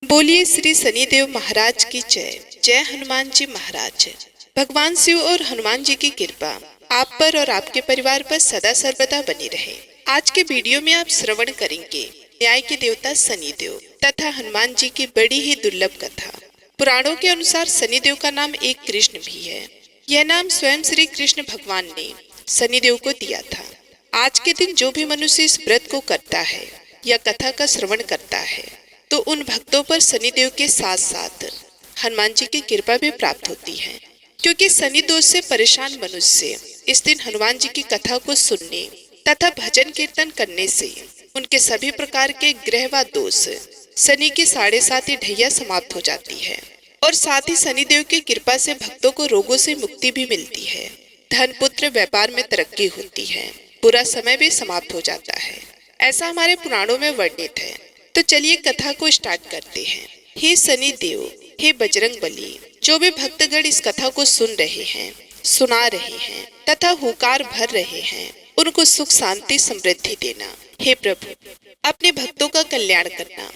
बोलिए श्री शनिदेव महाराज की जय। जय हनुमान जी महाराज। भगवान शिव और हनुमान जी की कृपा आप पर और आपके परिवार पर सदा सर्वदा बनी रहे। आज के वीडियो में आप श्रवण करेंगे न्याय के देवता शनिदेव तथा हनुमान जी की बड़ी ही दुर्लभ कथा। पुराणों के अनुसार शनिदेव का नाम एक कृष्ण भी है। यह नाम स्वयं श्री कृष्ण भगवान ने शनिदेव को दिया था। आज के दिन जो भी मनुष्य इस व्रत को करता है या कथा का श्रवण करता है तो उन भक्तों पर शनिदेव के साथ साथ हनुमान जी की कृपा भी प्राप्त होती है, क्योंकि शनि दोष से परेशान मनुष्य इस दिन हनुमान जी की कथा को सुनने तथा भजन कीर्तन करने से उनके सभी प्रकार के ग्रह व दोष शनि की 7.5 ढैया समाप्त हो जाती है और साथ ही शनिदेव की कृपा से भक्तों को रोगों से मुक्ति भी मिलती है। धन पुत्र व्यापार में तरक्की होती है, बुरा समय भी समाप्त हो जाता है, ऐसा हमारे पुराणों में वर्णित है। तो चलिए कथा को स्टार्ट करते हैं। हे शनि देव, हे बजरंग बली, जो भी भक्तगण इस कथा को सुन रहे हैं, सुना रहे हैं तथा हुकार भर रहे हैं, उनको सुख शांति समृद्धि देना। हे प्रभु, अपने भक्तों का कल्याण करना।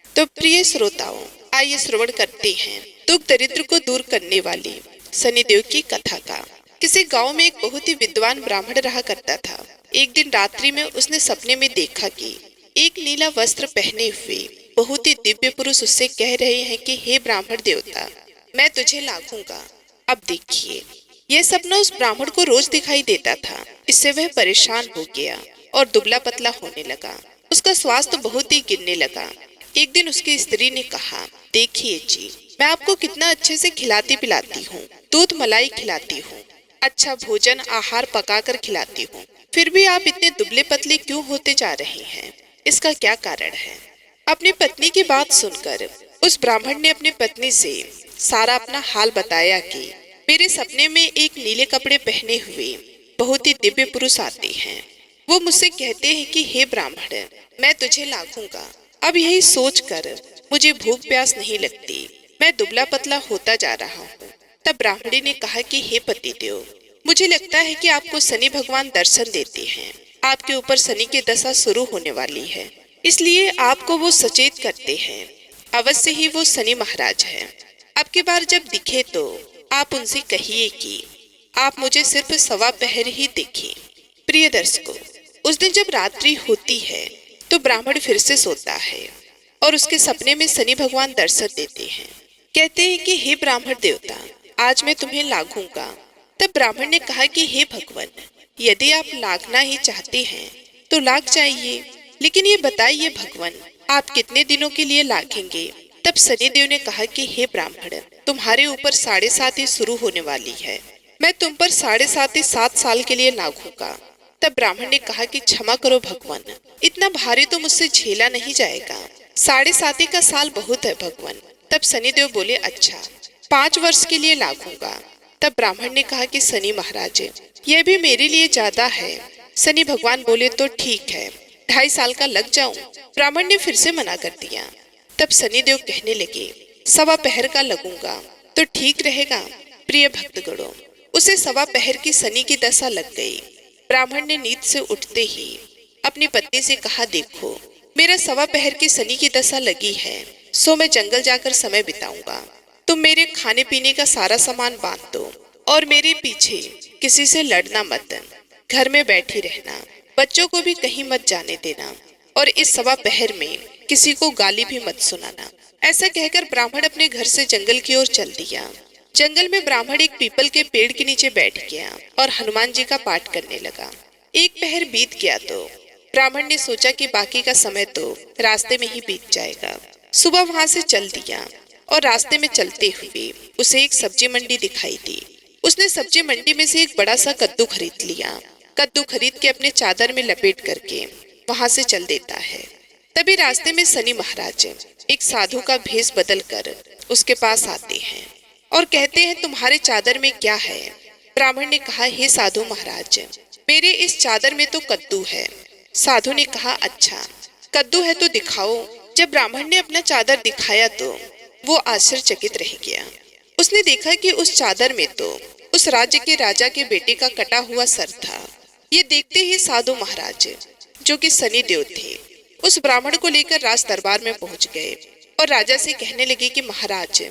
तो प्रिय श्रोताओं, आइए श्रवण करते हैं दुख दरिद्र को दूर करने वाली शनिदेव की कथा का। किसी गांव में एक बहुत ही विद्वान ब्राह्मण रहा करता था। एक दिन रात्रि में उसने सपने में देखा कि एक नीला वस्त्र पहने हुए बहुत ही दिव्य पुरुष उससे कह रहे हैं कि हे ब्राह्मण देवता, मैं तुझे लाखूंगा। अब देखिए, यह सपना उस ब्राह्मण को रोज दिखाई देता था। इससे वह परेशान हो गया और दुबला पतला होने लगा। उसका स्वास्थ्य बहुत ही गिरने लगा। एक दिन उसकी स्त्री ने कहा, देखिए जी, मैं आपको कितना अच्छे से खिलाती पिलाती हूँ, दूध मलाई खिलाती हूँ, अच्छा भोजन आहार पकाकर खिलाती हूँ, फिर भी आप इतने दुबले पतले क्यों होते जा रहे हैं? इसका क्या कारण है? अपनी पत्नी की बात सुनकर उस ब्राह्मण ने अपनी पत्नी से सारा अपना हाल बताया कि मेरे सपने में एक नीले कपड़े पहने हुए बहुत ही दिव्य पुरुष आते हैं। वो मुझसे कहते हैं कि हे ब्राह्मण, मैं तुझे लाखूंगा। अब यही सोचकर मुझे भूख प्यास नहीं लगती, मैं दुबला पतला होता जा रहा हूँ। तब ब्राह्मणी ने कहा कि हे पतिदेव, मुझे लगता है कि आपको शनि भगवान दर्शन देते हैं। आपके ऊपर शनि की दशा शुरू होने वाली है, इसलिए आपको वो सचेत करते हैं। अवश्य ही वो शनि महाराज हैं। अब की बार जब दिखे तो आप उनसे कहिए कि आप मुझे सिर्फ 1.15 पहर ही देखें। प्रिय दर्शकों, उस दिन जब रात्रि होती है तो ब्राह्मण फिर से सोता है और उसके सपने में शनि भगवान दर्शन देते हैं। कहते हैं कि हे ब्राह्मण देवता, आज मैं तुम्हें लाखूंगा। तब ब्राह्मण ने कहा कि हे भगवान, यदि आप लाखना ही चाहते हैं तो लाख जाइए, लेकिन ये बताइए भगवान, आप कितने दिनों के लिए लाखेंगे? तब शनिदेव ने कहा कि हे ब्राह्मण, तुम्हारे ऊपर 7.5 शुरू होने वाली है, मैं तुम पर 7.5 साल के लिए लाखूंगा। तब ब्राह्मण ने कहा कि क्षमा करो भगवान, इतना भारी तो मुझसे झेला नहीं जाएगा, 7.5 का साल बहुत है भगवान। तब शनिदेव बोले, अच्छा 5 वर्ष के लिए लाखूंगा। तब ब्राह्मण ने कहा कि शनि महाराज, यह भी मेरे लिए ज्यादा है। शनि भगवान बोले, तो ठीक है, 2.5 साल का लग जाऊं? ब्राह्मण ने फिर से मना कर दिया। तब शनिदेव कहने लगे, 1.25 पहर का लगूंगा तो ठीक रहेगा। प्रिय भक्तगणों, उसे 1.25 पहर की शनि की दशा लग गई। ब्राह्मण ने नींद से उठते ही अपनी पत्नी से कहा, देखो, मेरा 1.25 पहर की शनि की दशा लगी है, सो मैं जंगल जाकर समय बिताऊंगा। तुम मेरे खाने पीने का सारा सामान बांध दो और मेरे पीछे किसी से लड़ना मत, घर में बैठी रहना, बच्चों को भी कहीं मत जाने देना और इस 1.25 पहर में किसी को गाली भी मत सुनाना। ऐसा कहकर ब्राह्मण अपने घर से जंगल की ओर चल दिया। जंगल में ब्राह्मण एक पीपल के पेड़ के नीचे बैठ गया और हनुमान जी का पाठ करने लगा। 1 पहर बीत गया तो ब्राह्मण ने सोचा कि बाकी का समय तो रास्ते में ही बीत जाएगा। सुबह वहां से चल दिया और रास्ते में चलते हुए उसे एक सब्जी मंडी दिखाई दी। उसने सब्जी मंडी में से एक बड़ा सा कद्दू खरीद लिया। कद्दू खरीद के अपने चादर में लपेट करके वहां से चल देता है। तभी रास्ते में शनि महाराज एक साधु का भेष बदल कर उसके पास आते हैं और कहते हैं, तुम्हारे चादर में क्या है? ब्राह्मण ने कहा, हे साधु महाराज, मेरे इस चादर में तो कद्दू है। साधु ने कहा, अच्छा कद्दू है तो दिखाओ। जब ब्राह्मण ने अपना चादर दिखाया तो वो आश्चर्यचकित रह गया। उसने देखा कि उस चादर में तो उस राज्य के राजा के बेटे का कटा हुआ सर था। ये देखते ही साधु महाराज, जो कि शनिदेव थे, उस ब्राह्मण को लेकर राज दरबार में पहुंच गए और राजा से कहने लगे कि महाराज,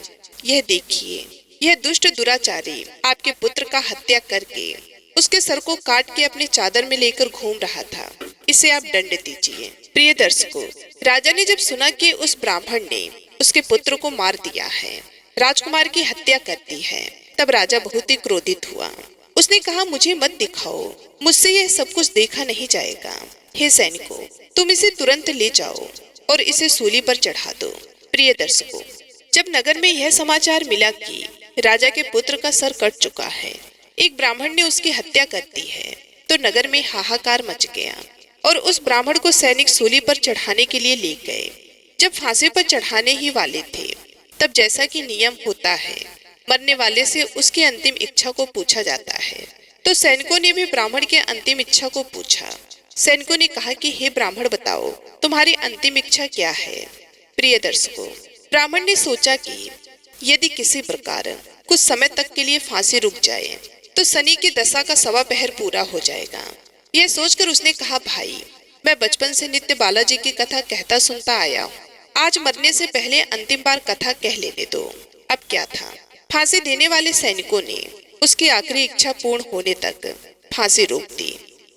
यह देखिए, यह दुष्ट दुराचारी आपके पुत्र का हत्या करके उसके सर को काट के अपने चादर में लेकर घूम रहा था। इसे आप दंड दीजिए। प्रिय दर्शकों, राजा ने जब सुना कि उस ब्राह्मण ने उसके पुत्र को मार दिया है, राजकुमार की हत्या कर दी है, तब राजा बहुत ही क्रोधित हुआ। उसने कहा, मुझे मत दिखाओ, मुझसे यह सब कुछ देखा नहीं जाएगा। हे सैनिकों, तुम इसे तुरंत ले जाओ और इसे सूली पर चढ़ा दो। प्रिय दर्शकों, जब नगर में यह समाचार मिला कि राजा के पुत्र का सर कट चुका है, एक ब्राह्मण ने उसकी हत्या कर दी है, तो नगर में हाहाकार मच गया और उस ब्राह्मण को सैनिक सूली पर चढ़ाने के लिए ले गए। जब फांसी पर चढ़ाने ही वाले थे, तब जैसा कि नियम होता है, मरने वाले से उसकी अंतिम इच्छा को पूछा जाता है, तो सैनिकों ने भी ब्राह्मण के अंतिम इच्छा को पूछा। सैनिकों ने कहा कि हे ब्राह्मण, बताओ तुम्हारी अंतिम इच्छा क्या है। प्रिय दर्शकों, ब्राह्मण ने सोचा कि यदि किसी प्रकार कुछ समय तक के लिए फांसी रुक जाए तो शनि की दशा का 1.25 पहर पूरा हो जाएगा। यह सोचकर उसने कहा, भाई, मैं बचपन से नित्य बालाजी की कथा कहता सुनता आया हूँ, आज मरने से पहले अंतिम बार कथा कह लेने दो। अब क्या था, फांसी देने वाले सैनिकों ने उसकी आखिरी इच्छा पूर्ण होने तक फांसी रोक दी।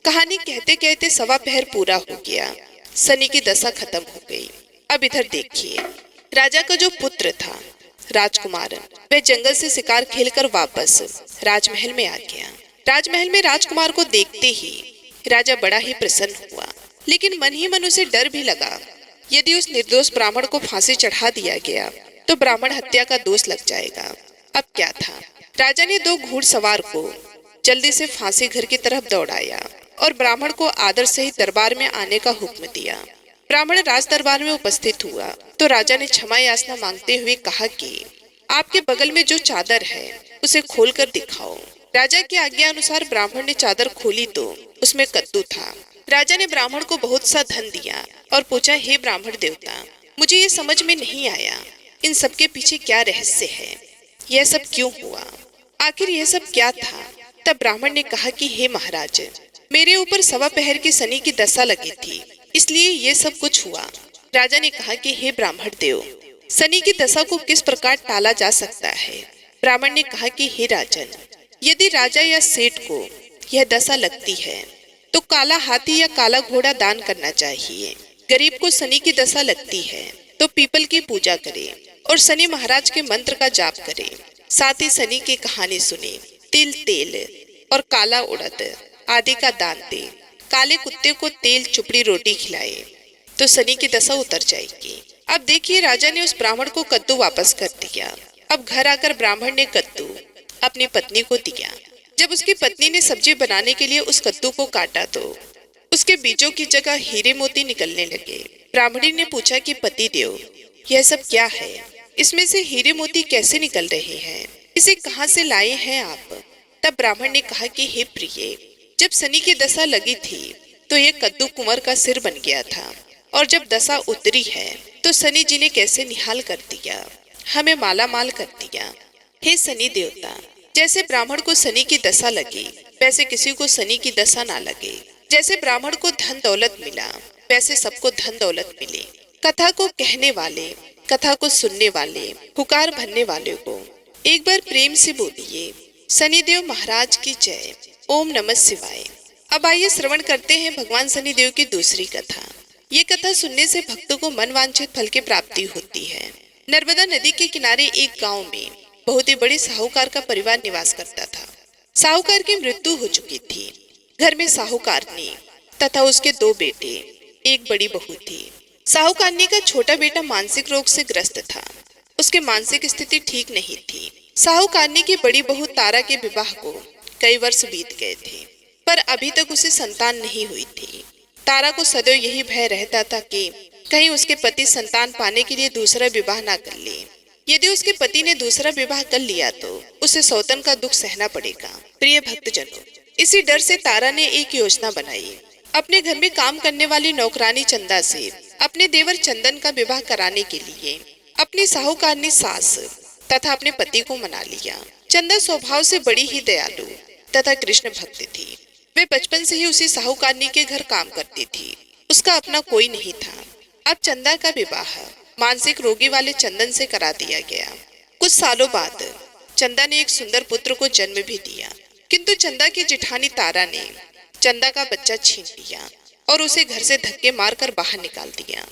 कहानी कहते कहते 1.25 पहर पूरा हो गया, शनि की दशा खत्म हो गई। अब इधर देखिए, राजा का जो पुत्र था राजकुमार, वह जंगल से शिकार खेलकर वापस राजमहल में आ गया। राजमहल में राजकुमार को देखते ही राजा बड़ा ही प्रसन्न हुआ, लेकिन मन ही मन उसे डर भी लगा। यदि उस निर्दोष ब्राह्मण को फांसी चढ़ा दिया गया तो ब्राह्मण हत्या का दोष लग जाएगा। अब क्या था, राजा ने 2 घुड़सवार को जल्दी से फांसी घर की तरफ दौड़ाया और ब्राह्मण को आदर सहित दरबार में आने का हुक्म दिया। ब्राह्मण राज दरबार में उपस्थित हुआ तो राजा ने क्षमा याचना मांगते हुए कहा कि आपके बगल में जो चादर है उसे खोलकर दिखाओ। राजा की आज्ञा अनुसार ब्राह्मण ने चादर खोली तो उसमें कद्दू था। राजा ने ब्राह्मण को बहुत सा धन दिया और पूछा, हे ब्राह्मण देवता, मुझे ये समझ में नहीं आया, इन सब के पीछे क्या रहस्य है, यह सब क्यों हुआ, आखिर यह सब क्या था। तब ब्राह्मण ने कहा कि हे महाराज, मेरे ऊपर 1.25 पहर की शनि की दशा लगी थी, इसलिए ये सब कुछ हुआ। राजा ने कहा कि हे ब्राह्मण देव, शनि की दशा को किस प्रकार टाला जा सकता है। ब्राह्मण ने कहा कि हे राजन, यदि राजा या सेठ को यह दशा लगती है तो काला हाथी या काला घोड़ा दान करना चाहिए। गरीब को शनि की दशा लगती है तो पीपल की पूजा करे और शनि महाराज के मंत्र का जाप करे, साथ ही शनि की कहानी सुने, तिल तेल और काला उड़द आदि का दान दे, काले कुत्ते को तेल चुपड़ी रोटी खिलाए तो शनि की दशा उतर जाएगी। अब देखिए, राजा ने उस ब्राह्मण को कद्दू वापस कर दिया। अब घर आकर ब्राह्मण ने कद्दू अपनी पत्नी को दिया। जब उसकी पत्नी ने सब्जी बनाने के लिए उस कद्दू को काटा तो उसके बीजों की जगह हीरे मोती निकलने लगे। ब्राह्मणी ने पूछा कि पति देव, यह सब क्या है, इसमें से हीरे मोती कैसे निकल रहे हैं, इसे कहाँ से लाए हैं आप। तब ब्राह्मण ने कहा कि हे प्रिय, जब शनि की दशा लगी थी तो ये कद्दू कुंवर का सिर बन गया था, और जब दशा उतरी है तो शनि जी ने कैसे निहाल कर दिया, हमें माला माल कर दिया। हे शनि देवता, जैसे ब्राह्मण को शनि की दशा लगी वैसे किसी को शनि की दशा ना लगे। जैसे ब्राह्मण को धन दौलत मिला वैसे सबको धन दौलत मिले। कथा को कहने वाले, कथा को सुनने वाले, पुकार भरने वाले को एक बार प्रेम से बोलिए, शनिदेव महाराज की जय। ओम नमः शिवाय। अब आइए श्रवण करते हैं भगवान शनिदेव की दूसरी कथा। ये कथा सुनने से भक्तों को मन वांछित फल की प्राप्ति होती है। नर्मदा नदी के किनारे एक गांव में बहुत ही बड़े साहूकार का परिवार निवास करता था। साहूकार की मृत्यु हो चुकी थी। घर में साहूकारनी तथा उसके 2 बेटे, एक बड़ी बहू थी। साहूकारनी का छोटा बेटा मानसिक रोग से ग्रस्त था। उसकी मानसिक स्थिति ठीक नहीं थी। साहूकारनी की बड़ी बहू तारा के विवाह को कई वर्ष बीत गए थे, पर अभी तक उसे संतान नहीं हुई थी। तारा को सदैव यही भय रहता था कि कहीं उसके पति संतान पाने के लिए दूसरा विवाह ना कर ले। यदि उसके पति ने दूसरा विवाह कर लिया तो उसे सौतन का दुख सहना पड़ेगा। प्रिय भक्तजनों, इसी डर से तारा ने एक योजना बनाई। अपने घर में काम करने वाली नौकरानी चंदा से अपने देवर चंदन का विवाह कराने के लिए अपनी साहूकारनी सास तथा अपने पति को मना लिया। चंदा स्वभाव से बड़ी ही दयालु तथा कृष्ण भक्त थी। वे बचपन से ही उसी साहूकारनी के घर काम करती थी। उसका अपना कोई नहीं था। अब चंदा का विवाह मानसिक रोगी वाले चंदन से करा दिया गया। कुछ सालों बाद चंदा ने एक सुंदर पुत्र को जन्म भी दिया, किंतु चंदा की जेठानी तारा ने चंदा का बच्चा छीन लिया और उसे घर से धक्के मारकर बाहर निकाल दिया।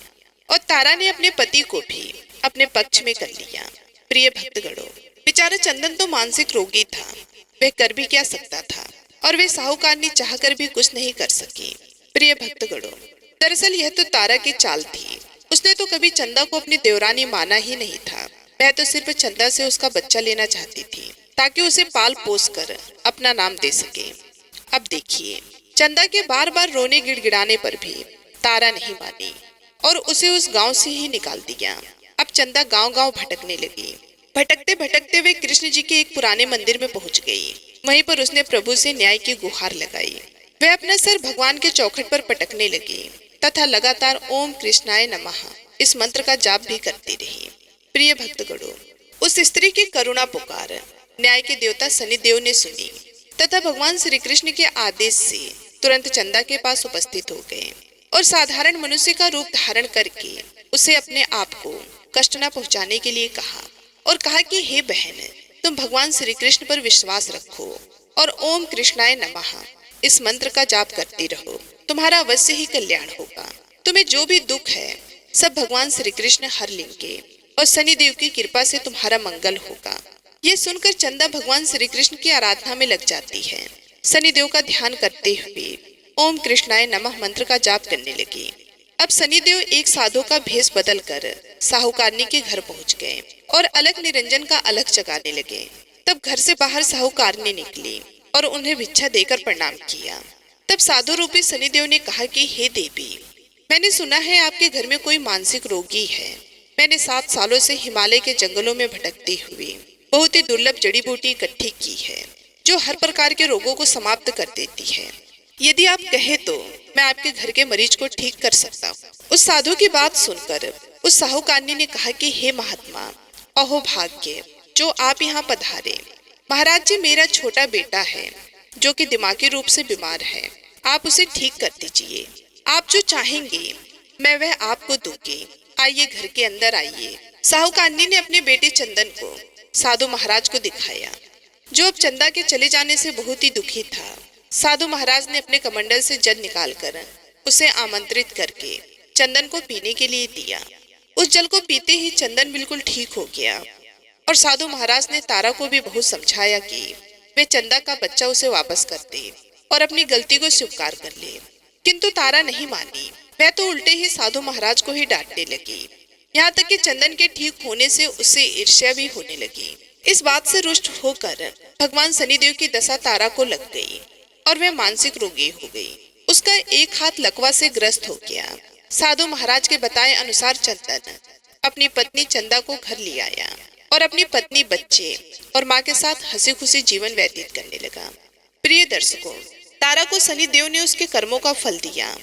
और तारा ने अपने पति को भी अपने पक्ष में कर लिया। प्रिय भक्तगणों, बेचारा चंदन तो मानसिक रोगी था, वह कर भी क्या सकता था, और वे साहूकारनी चाहकर भी कुछ नहीं कर सकी। प्रिय भक्तगणों, दरअसल यह तो तारा की चाल थी। उसने तो कभी चंदा को अपनी देवरानी माना ही नहीं था। वह तो सिर्फ चंदा से उसका बच्चा लेना चाहती थी ताकि उसे पाल पोस कर अपना नाम दे सके। अब देखिए, चंदा के बार बार रोने गिड़गिड़ाने पर भी तारा नहीं मानी और उसे उस गांव से ही निकाल दिया। अब चंदा गांव-गांव भटकने लगी। भटकते भटकते वे कृष्ण जी के एक पुराने मंदिर में पहुंच गई। वहीं पर उसने प्रभु से न्याय की गुहार लगाई। वह अपना सर भगवान के चौखट पर पटकने लगी तथा लगातार ओम कृष्णाय नमः इस मंत्र का जाप भी करती रही। प्रिय भक्तगणों, उस स्त्री की करुणा पुकार न्याय के देवता शनिदेव ने सुनी तथा भगवान श्री कृष्ण के आदेश से तुरंत चंदा के पास उपस्थित हो गए और साधारण मनुष्य का रूप धारण करके उसे अपने आप को कष्ट न पहुंचाने के लिए कहा और कहा कि हे बहन, तुम भगवान श्री कृष्ण पर विश्वास रखो और ओम कृष्णाय नमः इस मंत्र का जाप करती रहो। तुम्हारा अवश्य ही कल्याण होगा। तुम्हें जो भी दुख है सब भगवान श्री कृष्ण हर लेंगे और शनिदेव की कृपा से तुम्हारा मंगल होगा। ये सुनकर चंदा भगवान श्री कृष्ण की आराधना में लग जाती है। शनिदेव का ध्यान करते हुए ओम कृष्णाय नमः मंत्र का जाप करने लगी। अब शनिदेव एक साधु का भेष बदलकर साहूकारनी के घर पहुंच गए और अलग निरंजन का अलग जगाने लगे। तब घर से बाहर साहूकारनी निकली और उन्हें भिक्षा देकर प्रणाम किया। तब साधु रूपी शनिदेव ने कहा कि हे देवी, मैंने सुना है आपके घर में कोई मानसिक रोगी है। मैंने 7 सालों से हिमालय के जंगलों में भटकती हुई बहुत ही दुर्लभ जड़ी बूटी इकट्ठी की है जो हर प्रकार के रोगों को समाप्त कर देती है। यदि आप कहे तो मैं आपके घर के मरीज को ठीक कर सकता हूँ। उस साधु की बात सुनकर उस साहूकारनी ने कहा कि हे महात्मा, अहो भाग्य जो आप यहाँ पधारे। महाराज जी, मेरा छोटा बेटा है जो कि दिमागी रूप से बीमार है। आप उसे ठीक कर दीजिए। आप जो चाहेंगे मैं वह आपको दूंगी। आइए, घर के अंदर आइए। साहूकारनी ने अपने बेटे चंदन को साधु महाराज को दिखाया, जो अब चंदा के चले जाने से बहुत ही दुखी था। साधु महाराज ने अपने कमंडल से जल निकालकर उसे आमंत्रित करके चंदन को पीने के लिए दिया। उस जल को पीते ही चंदन बिल्कुल ठीक हो गया और साधु महाराज ने तारा को भी बहुत समझाया कि वे चंदा का बच्चा उसे वापस कर दे और अपनी गलती को स्वीकार कर ले, किंतु तारा नहीं मानी। वह तो उल्टे ही साधु महाराज को ही डांटने लगी। यहाँ तक कि चंदन के ठीक होने से उससे ईर्ष्या भी होने लगी। इस बात से रुष्ट होकर भगवान शनिदेव की दशा तारा को लग गई और वह मानसिक रोगी हो गई। उसका एक हाथ लकवा से ग्रस्त हो गया। साधु महाराज के बताए अनुसार चंदन अपनी पत्नी चंदा को घर ले आया और अपनी पत्नी, बच्चे और माँ के साथ हंसी खुशी जीवन व्यतीत करने लगा। प्रिय दर्शकों, तारा को शनिदेव ने उसके कर्मों का फल दिया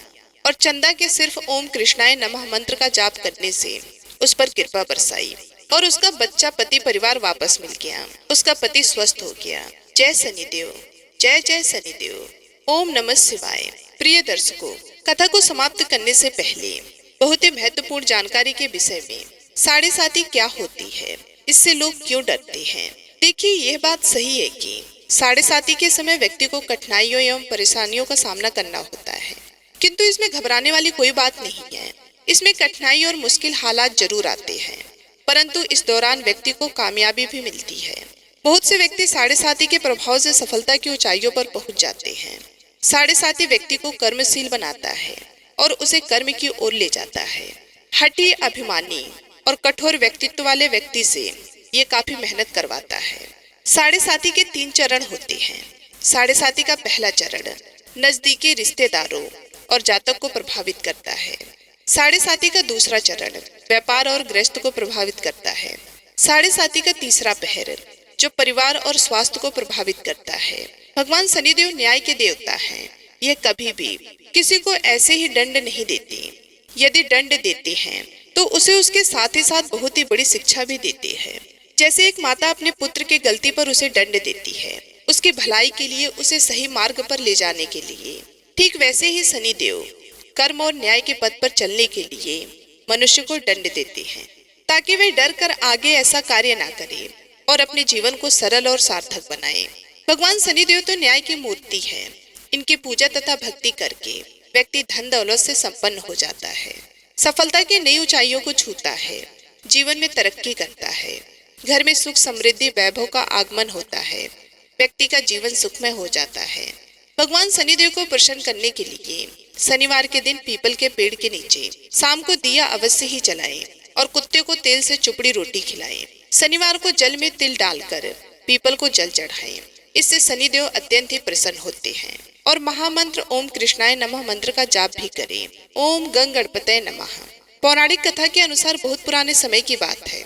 और चंदा के सिर्फ ओम कृष्णाय नमः मंत्र का जाप करने से उस पर कृपा बरसाई और उसका बच्चा, पति, परिवार वापस मिल गया। उसका पति स्वस्थ हो गया। जय शनिदेव, जय जय शनिदेव, ओम नमः शिवाय। प्रिय दर्शकों, कथा को समाप्त करने से पहले बहुत ही महत्वपूर्ण जानकारी के विषय में साढ़े साती क्या होती है, इससे लोग क्यों डरते हैं। देखिए, यह बात सही है कि साढ़े साती के समय व्यक्ति को कठिनाइयों एवं परेशानियों का सामना करना होता है, किंतु इसमें घबराने वाली कोई बात नहीं है। इसमें कठिनाई और मुश्किल हालात जरूर आते हैं, परंतु इस दौरान व्यक्ति को कामयाबी भी मिलती है। बहुत से व्यक्ति साढ़े साती के प्रभाव से सफलता की ऊंचाइयों पर पहुंच जाते हैं। साढ़े साती व्यक्ति को कर्मशील बनाता है और उसे कर्म की ओर ले जाता है। हठी, अभिमानी और कठोर व्यक्तित्व वाले व्यक्ति से ये काफी मेहनत करवाता है। साढ़े साती के 3 चरण होते हैं। साढ़े साती का पहला चरण नजदीकी रिश्तेदारों और जातक को प्रभावित करता है। साढ़े साती का दूसरा चरण व्यापार और गृहस्थ को प्रभावित करता है। साढ़े साती का तीसरा पहर जो परिवार और स्वास्थ्य को प्रभावित करता है। भगवान शनिदेव न्याय के देवता हैं। यह कभी भी किसी को ऐसे ही दंड नहीं देते। यदि दंड देते हैं तो उसे उसके साथ ही साथ बहुत ही बड़ी शिक्षा भी देते हैं। जैसे एक माता अपने पुत्र की गलती पर उसे दंड देती है, उसकी भलाई के लिए, उसे सही मार्ग पर ले जाने के लिए, ठीक वैसे ही शनिदेव कर्म और न्याय के पथ पर चलने के लिए मनुष्य को दंड देते हैं। ताकि वे डर कर आगे ऐसा कार्य ना करे और अपने जीवन को सरल और सार्थक बनाए। भगवान शनिदेव तो न्याय की मूर्ति है। इनकी पूजा तथा भक्ति करके व्यक्ति धन दौलत से संपन्न हो जाता है, सफलता की नई ऊंचाइयों को छूता है, जीवन में तरक्की करता है, घर में सुख समृद्धि वैभव का आगमन होता है, व्यक्ति का जीवन सुखमय हो जाता है। भगवान शनिदेव को प्रसन्न करने के लिए शनिवार के दिन पीपल के पेड़ के नीचे शाम को दिया अवश्य ही जलाएं और कुत्ते को तेल से चुपड़ी रोटी खिलाएं। शनिवार को जल में तिल डालकर पीपल को जल चढ़ाएं। इससे शनिदेव अत्यंत ही प्रसन्न होते हैं। और महामंत्र ओम कृष्णाय नमः मंत्र का जाप भी करें। ओम गंग गणपतये नमः। पौराणिक कथा के अनुसार बहुत पुराने समय की बात है।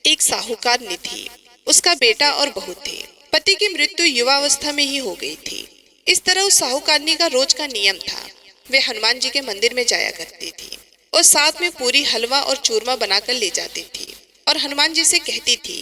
एक साहूकार निधि, उसका बेटा और बहू थे। पति की मृत्यु युवावस्था में ही हो गई थी। इस तरह उस साहूकारनी का रोज का नियम था, वे हनुमान जी के मंदिर में जाया करती थी और साथ में पूरी हलवा और चूरमा बनाकर ले जाती थी और हनुमान जी से कहती थी,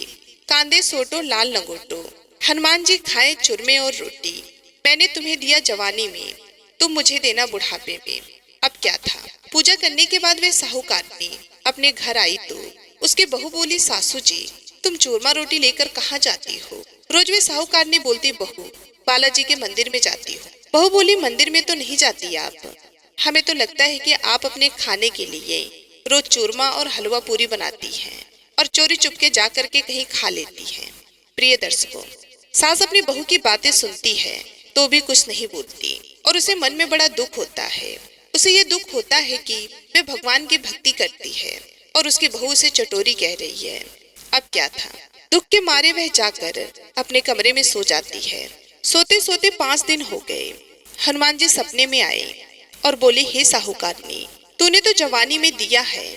कांदे सोटो लाल लंगोटो, हनुमान जी खाए चूरमे और रोटी। मैंने तुम्हें दिया जवानी में, तुम मुझे देना बुढ़ापे में। अब क्या था, पूजा करने के बाद वे साहूकारनी अपने घर आई तो उसकी बहू बोली, सासू जी तुम चूरमा रोटी लेकर कहाँ जाती हो? रोज वे साहूकारनी बोलती, बहू बालाजी के मंदिर में जाती हो। बहू बोली, मंदिर में तो नहीं जाती आप, हमें तो लगता है कि आप अपने खाने के लिए रोज चूरमा और हलवा पूरी बनाती हैं और चोरी चुपके जा करके कहीं खा लेती हैं। प्रिय दर्शकों, सास अपनी बहू की बातें सुनती है तो भी कुछ नहीं बोलती और उसे मन में बड़ा दुख होता है। उसे ये दुख होता है कि वे भगवान की भक्ति करती है और उसकी बहू उसे चटोरी कह रही है। अब क्या था, दुख के मारे वह जाकर अपने कमरे में सो जाती है। सोते सोते 5 दिन हो गए। हनुमान जी सपने में आए और बोले, हे साहूकारनी तूने तो जवानी में दिया है,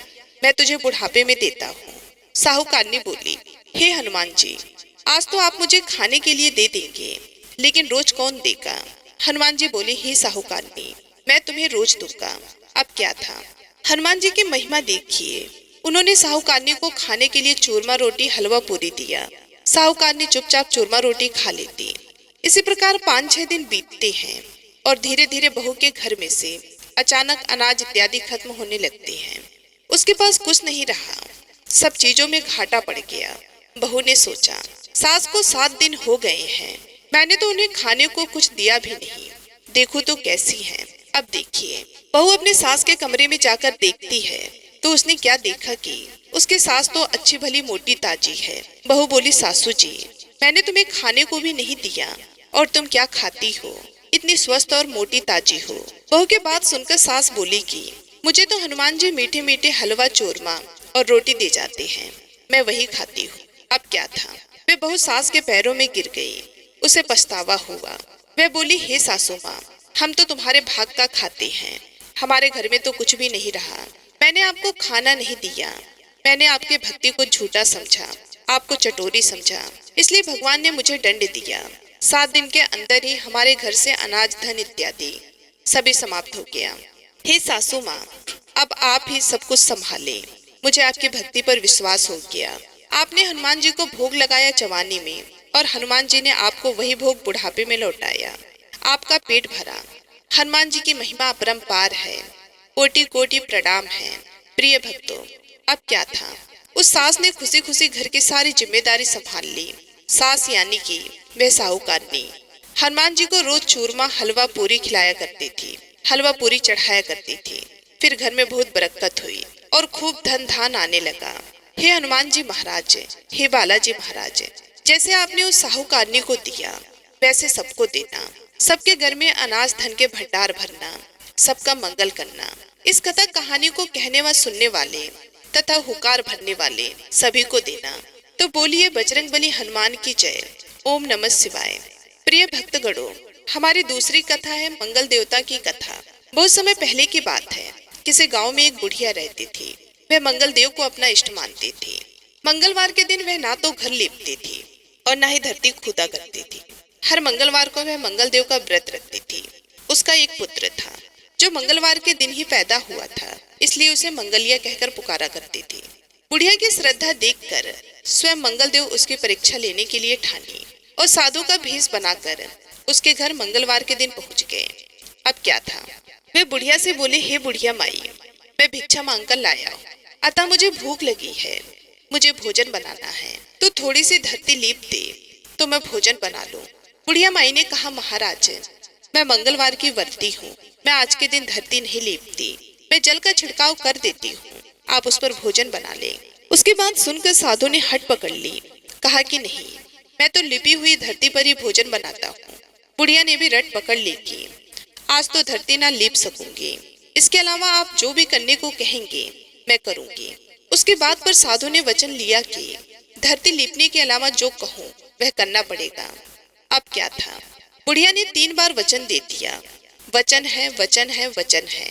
मैं तुझे बुढ़ापे में देता हूँ। साहूकारनी बोली, हे हनुमान जी आज तो आप मुझे खाने के लिए दे देंगे, लेकिन रोज कौन देगा? हनुमान जी बोले, हे साहूकारनी मैं तुम्हें रोज दूंगा। अब क्या था, हनुमान जी की महिमा देखिए, उन्होंने साहूकारनी को खाने के लिए चूरमा रोटी हलवा पूरी दिया। साहूकारनी चुपचाप चूरमा रोटी खा लेती। इसी प्रकार 5-6 दिन बीतते हैं और धीरे धीरे बहू के घर में से अचानक अनाज इत्यादि खत्म होने लगते हैं। उसके पास कुछ नहीं रहा, सब चीजों में घाटा पड़ गया। बहू ने सोचा, सास को 7 दिन हो गए हैं, मैंने तो उन्हें खाने को कुछ दिया भी नहीं, देखो तो कैसी हैं। अब देखिए, बहू अपने सास के कमरे में जाकर देखती है तो उसने क्या देखा कि उसके सास तो अच्छी भली मोटी ताजी है। बहू बोली, सासू जी मैंने तुम्हें खाने को भी नहीं दिया और तुम क्या खाती हो, इतनी स्वस्थ और मोटी ताजी हो। बहू के बात सुनकर सास बोली कि मुझे तो हनुमान जी मीठे मीठे हलवा चूरमा और रोटी दे जाते हैं, मैं वही खाती हूँ। अब क्या था, वे बहू सास के पैरों में गिर गई। उसे पछतावा हुआ। वह बोली, हे सासू माँ हम तो तुम्हारे भाग का खाते हैं, हमारे घर में तो कुछ भी नहीं रहा। मैंने आपको खाना नहीं दिया, मैंने आपके भक्ति को झूठा समझा, आपको चटोरी समझा, इसलिए भगवान ने मुझे दंड दिया। 7 दिन के अंदर ही हमारे घर से अनाज धन इत्यादि सभी समाप्त हो गया। हे सासू माँ अब आप ही सब कुछ संभालें, मुझे आपकी भक्ति पर विश्वास हो गया। आपने हनुमान जी को भोग लगाया जवानी में और हनुमान जी ने आपको वही भोग बुढ़ापे में लौटाया। आपका पेट भरा। हनुमान जी की महिमा अपरंपार है, कोटि कोटि प्रणाम है। प्रिय भक्तों, अब क्या था, उस सास ने खुशी खुशी घर की सारी जिम्मेदारी संभाल ली। सास यानी कि वह साहूकारनी हनुमान जी को रोज चूरमा हलवा पूरी खिलाया करती थी, हलवा पूरी चढ़ाया करती थी। फिर घर में बहुत बरकत हुई और खूब धन धान आने लगा। हे हनुमान जी महाराज, हे बालाजी महाराज, जैसे आपने उस साहूकारनी को दिया वैसे सबको देना, सबके घर में अनाज धन के भंडार भरना, सबका मंगल करना। इस कथा कहानी को कहने व सुनने वाले तथा हुकार भरने वाले सभी को देना। तो बोलिए बजरंगबली हनुमान की जय। ओम नमः शिवाय। प्रिय भक्तगणों, हमारी दूसरी कथा है मंगल देवता की कथा। बहुत समय पहले की बात है, किसी गांव में एक बुढ़िया रहती थी। वह मंगल देव को अपना इष्ट मानती थी। मंगलवार के दिन वह ना तो घर लीपती थी और ना ही धरती खोदा करती थी। हर मंगलवार को वह मंगल देव का व्रत रखती थी। उसका एक पुत्र था जो मंगलवार के दिन ही पैदा हुआ था, इसलिए उसे मंगलिया कहकर पुकारा करती थी। बुढ़िया की श्रद्धा देखकर स्वयं मंगल देव उसकी परीक्षा लेने के लिए ठानी और साधु का भेष बनाकर उसके घर मंगलवार के दिन पहुंच गए। अब क्या था, वे बुढ़िया से बोले, हे बुढ़िया माई, मैं भिक्षा मांगकर लाया हूँ, अतः मुझे भूख लगी है, मुझे भोजन बनाना है, तो थोड़ी सी धरती लीप दे तो मैं भोजन बना लूं। बुढ़िया माई ने कहा, महाराज, मैं मंगलवार की व्रती हूँ, मैं आज के दिन धरती नहीं लीपती, मैं जल का छिड़काव कर देती हूँ, आप उस पर भोजन बना लें। उसकी बात सुनकर साधु ने हट पकड़ ली, कहा कि नहीं, मैं तो लिपी हुई धरती पर ही भोजन बनाता हूँ। बुढ़िया ने भी रट पकड़ ली कि आज तो धरती ना लीप सकूंगी, इसके अलावा आप जो भी करने को कहेंगे मैं करूंगी। उसकी बात पर साधु ने वचन लिया कि धरती लीपने के अलावा जो कहूँ वह करना पड़ेगा। अब क्या था, बुढ़िया ने 3 बार वचन दे दिया, वचन है, वचन है, वचन है।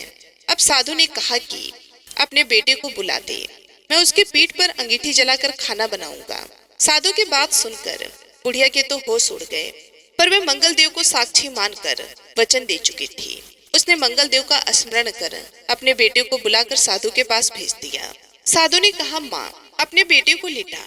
अब साधु ने कहा कि अपने बेटे को बुला दे, मैं उसके पीठ पर अंगीठी जलाकर खाना बनाऊंगा। साधु की बात सुनकर बुढ़िया के तो होश उड़ गए, पर वह मंगल देव को साक्षी मानकर वचन दे चुकी थी। उसने मंगल देव का स्मरण कर अपने बेटे को बुलाकर साधु के पास भेज दिया। साधु ने कहा, माँ, अपने बेटे को लिटा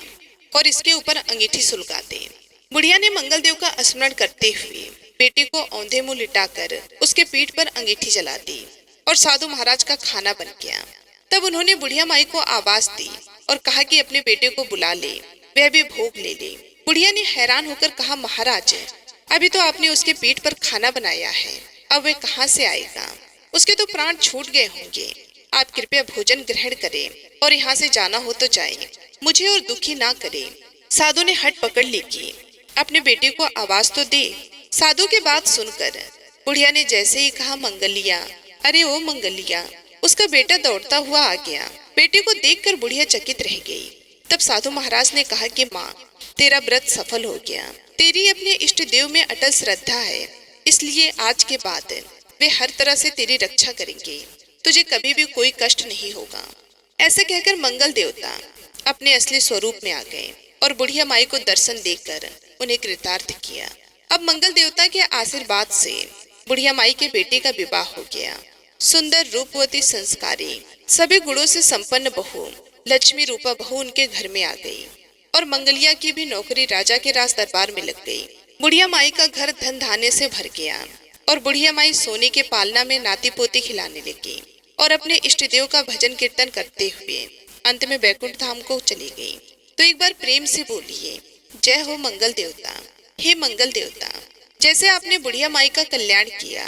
और इसके ऊपर अंगीठी सुलगा दे। बुढ़िया ने मंगल देव का स्मरण करते हुए बेटे को औंधे मुंह लिटाकर उसके पीठ पर अंगीठी जला दी और साधु महाराज का खाना बन गया। तब उन्होंने बुढ़िया माई को आवाज दी और कहा कि अपने बेटे को बुला ले, वह भी भोग ले ले। बुढ़िया ने हैरान होकर कहा, महाराज, अभी तो आपने उसके पीठ पर खाना बनाया है, अब वह कहाँ से आएगा? उसके तो प्राण छूट गए होंगे। आप कृपया भोजन ग्रहण करें और यहाँ से जाना हो तो जाए, मुझे और दुखी ना करें। साधु ने हट पकड़ ली कि अपने बेटे को आवाज तो दे। साधु की बात सुनकर बुढ़िया ने जैसे ही कहा, मंगलिया, अरे ओ मंगलिया, उसका बेटा दौड़ता हुआ आ गया। बेटे को देखकर बुढ़िया चकित रह गई। तब साधु महाराज ने कहा कि माँ, तेरा व्रत सफल हो गया, तेरी अपने इष्ट देव में अटल श्रद्धा है, इसलिए आज के बाद वे हर तरह से तेरी रक्षा करेंगे, तुझे कभी भी कोई कष्ट नहीं होगा। ऐसे कहकर मंगल देवता अपने असली स्वरूप में आ गए और बुढ़िया माई को दर्शन देकर उन्हें कृतार्थ किया। अब मंगल देवता के आशीर्वाद से बुढ़िया माई के बेटे का विवाह हो गया। सुंदर, रूपवती, संस्कारी, सभी गुणों से संपन्न बहू लक्ष्मी रूपा बहू उनके घर में आ गई और मंगलिया की भी नौकरी राजा के राज दरबार में लग गई। बुढ़िया माई का घर धन धान्य से भर गया और बुढ़िया माई सोने के पालना में नाती पोती खिलाने लगी और अपने इष्ट देव का भजन कीर्तन करते हुए अंत में बैकुंठ धाम को चली गई। तो एक बार प्रेम से बोलिए, जय हो मंगल देवता। हे मंगल देवता, जैसे आपने बुढ़िया माई का कल्याण किया,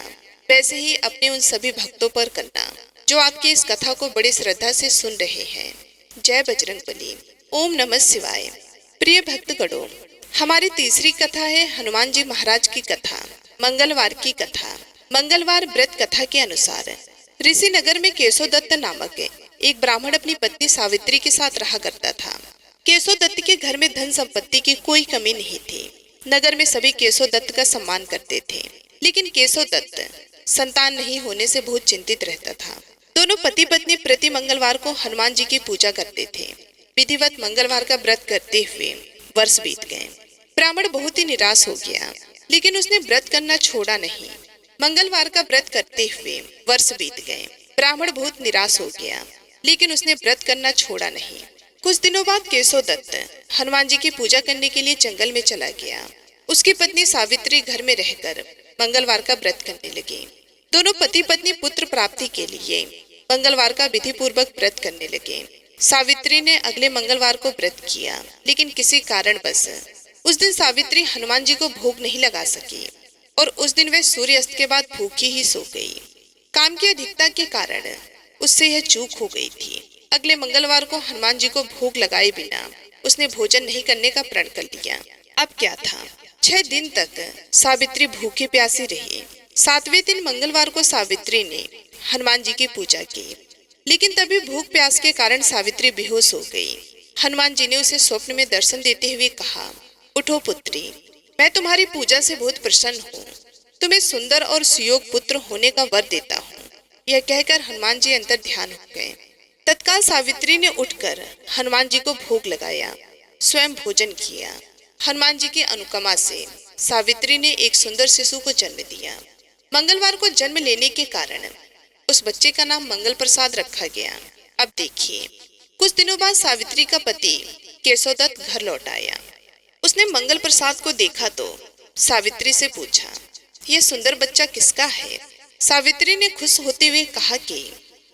वैसे ही अपने उन सभी भक्तों पर करना जो आपकी इस कथा को बड़ी श्रद्धा से सुन रहे हैं। जय बजरंगबली। ओम नमः शिवाय। प्रिय भक्तगणों, हमारी तीसरी कथा है हनुमान जी महाराज की कथा, मंगलवार की कथा। मंगलवार व्रत कथा के अनुसार ऋषि नगर में केशव दत्त नामक एक ब्राह्मण अपनी पत्नी सावित्री के साथ रहा करता था। केशव दत्त के घर में धन संपत्ति की कोई कमी नहीं थी। नगर में सभी केशव दत्त का सम्मान करते थे, लेकिन केशव दत्त संतान नहीं होने से बहुत चिंतित रहता था। दोनों पति पत्नी प्रति मंगलवार को हनुमान जी की पूजा करते थे। विधिवत मंगलवार का व्रत करते हुए वर्ष बीत गए। ब्राह्मण बहुत ही निराश हो गया, लेकिन उसने व्रत करना छोड़ा नहीं। मंगलवार का व्रत करते हुए वर्ष बीत गए। ब्राह्मण बहुत निराश हो गया, लेकिन उसने व्रत करना छोड़ा नहीं। कुछ दिनों बाद केशव दत्त हनुमान जी की पूजा करने के लिए जंगल में चला गया। उसकी पत्नी सावित्री घर में रहकर मंगलवार का व्रत करने लगी। दोनों पति पत्नी पुत्र प्राप्ति के लिए मंगलवार का विधि पूर्वक व्रत करने लगे। सावित्री ने अगले मंगलवार को व्रत किया, लेकिन किसी कारणवश उस दिन सावित्री हनुमान जी को भोग नहीं लगा सकी और उस दिन वह सूर्यास्त के बाद भूखी ही सो गई। काम की अधिकता के कारण उससे यह चूक हो गई थी। अगले मंगलवार को हनुमान जी को भोग लगाए बिना उसने भोजन नहीं करने का प्रण कर लिया। अब क्या था, 6 दिन तक सावित्री भूखी प्यासी रही। 7वें दिन मंगलवार को सावित्री ने हनुमान जी की पूजा की, लेकिन तभी भूख प्यास के कारण सावित्री बेहोश हो गई। हनुमान जी ने उसे स्वप्न में दर्शन देते हुए कहा, उठो पुत्री, मैं तुम्हारी पूजा से बहुत प्रसन्न हूँ, तुम्हें सुंदर और सुयोग पुत्र होने का वर देता हूँ। यह कहकर हनुमान जी अंतर ध्यान हो गए। तत्काल सावित्री ने उठकर हनुमान जी को भोग लगाया, स्वयं भोजन किया। हनुमान जी की अनुकंपा से सावित्री ने एक सुंदर शिशु को जन्म दिया। मंगलवार को जन्म लेने के कारण उस बच्चे का नाम मंगल प्रसाद रखा गया। अब देखिए, कुछ दिनों बाद सावित्री का पति केशव दत्त घर लौट आया। उसने मंगल प्रसाद को देखा तो सावित्री से पूछा, यह सुंदर बच्चा किसका है? सावित्री ने खुश होते हुए कहा कि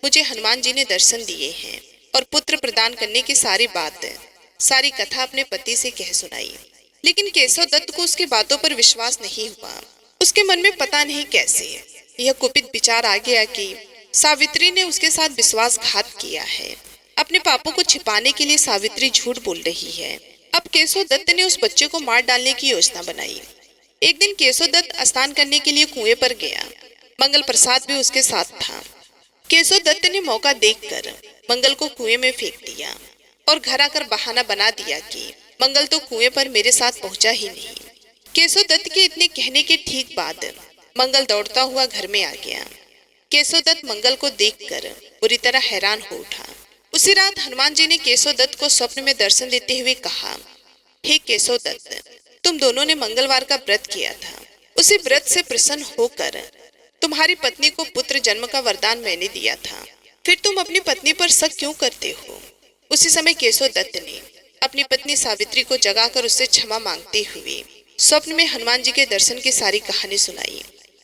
मुझे हनुमान जी ने दर्शन दिए हैं और पुत्र प्रदान करने की सारी बात सारी कथा अपने पति से कह सुनाई। लेकिन केशव दत्त को उसकी बातों पर विश्वास नहीं हुआ। उसके मन में पता नहीं कैसे यह कुपित विचार आ गया कि सावित्री ने उसके साथ विश्वासघात किया है। अपने पापों को छिपाने के लिए सावित्री झूठ बोल रही है। अब केशव दत्त ने उस बच्चे को मार डालने की योजना बनाई। एक दिन केशव दत्त स्नान करने के लिए कुएं पर गया। मंगल प्रसाद भी उसके साथ था। केशव दत्त ने मौका देखकर मंगल को कुएं में फेंक दिया और घर आकर बहाना बना दिया कि मंगल तो कुएं पर मेरे साथ पहुंचा ही नहीं। केशव दत्त के इतने कहने के ठीक बाद मंगल दौड़ता हुआ घर में आ गया। केशव दत्त मंगल को देखकर बुरी तरह हैरान हो उठा। उसी रात हनुमान जी ने केशव दत्त को स्वप्न में दर्शन देते हुए कहा, हे केशव दत्त, तुम दोनों ने मंगलवार का व्रत किया था। उसी व्रत से प्रसन्न होकर तुम्हारी पत्नी को पुत्र जन्म का वरदान मैंने दिया था। फिर तुम अपनी पत्नी पर शक क्यों करते हो? उसी समय केशव दत्त ने अपनी पत्नी सावित्री को जगाकर उससे क्षमा मांगते हुए स्वप्न में हनुमान जी के दर्शन की सारी कहानी सुनाई।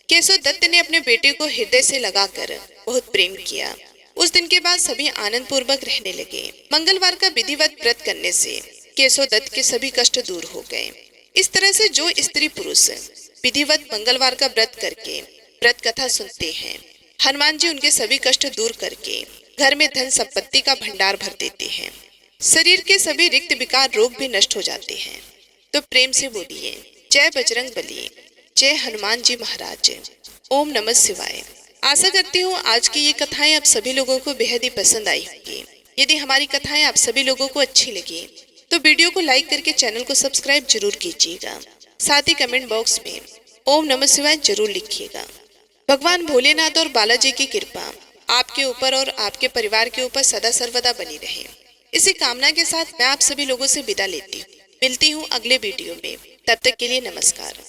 केशव दत्त ने अपने बेटे को हृदय से लगाकर बहुत प्रेम किया। उस दिन के बाद सभी आनंद पूर्वक रहने लगे। मंगलवार का विधिवत व्रत करने से केशव दत्त के सभी कष्ट दूर हो गए। इस तरह से जो स्त्री पुरुष विधिवत मंगलवार का व्रत करके व्रत कथा सुनते हैं, हनुमान जी उनके सभी कष्ट दूर करके घर में धन संपत्ति का भंडार भर देते हैं। शरीर के सभी रिक्त विकार रोग भी नष्ट हो जाते हैं। तो प्रेम से बोलिए, जय बजरंग बली, जय हनुमान जी महाराज। ओम नमः शिवाय। आशा करती हूँ आज की ये कथाएं आप सभी लोगों को बेहद ही पसंद आई होंगी। यदि हमारी कथाएं आप सभी लोगों को अच्छी लगी तो वीडियो को लाइक करके चैनल को सब्सक्राइब जरूर कीजिएगा। साथ ही कमेंट बॉक्स में ओम नमः शिवाय जरूर लिखिएगा। भगवान भोलेनाथ और बालाजी की कृपा आपके ऊपर और आपके परिवार के ऊपर सदा सर्वदा बनी रहे। इसी कामना के साथ मैं आप सभी लोगों से विदा लेती हूँ। मिलती हूँ अगले वीडियो में। तब तक के लिए नमस्कार।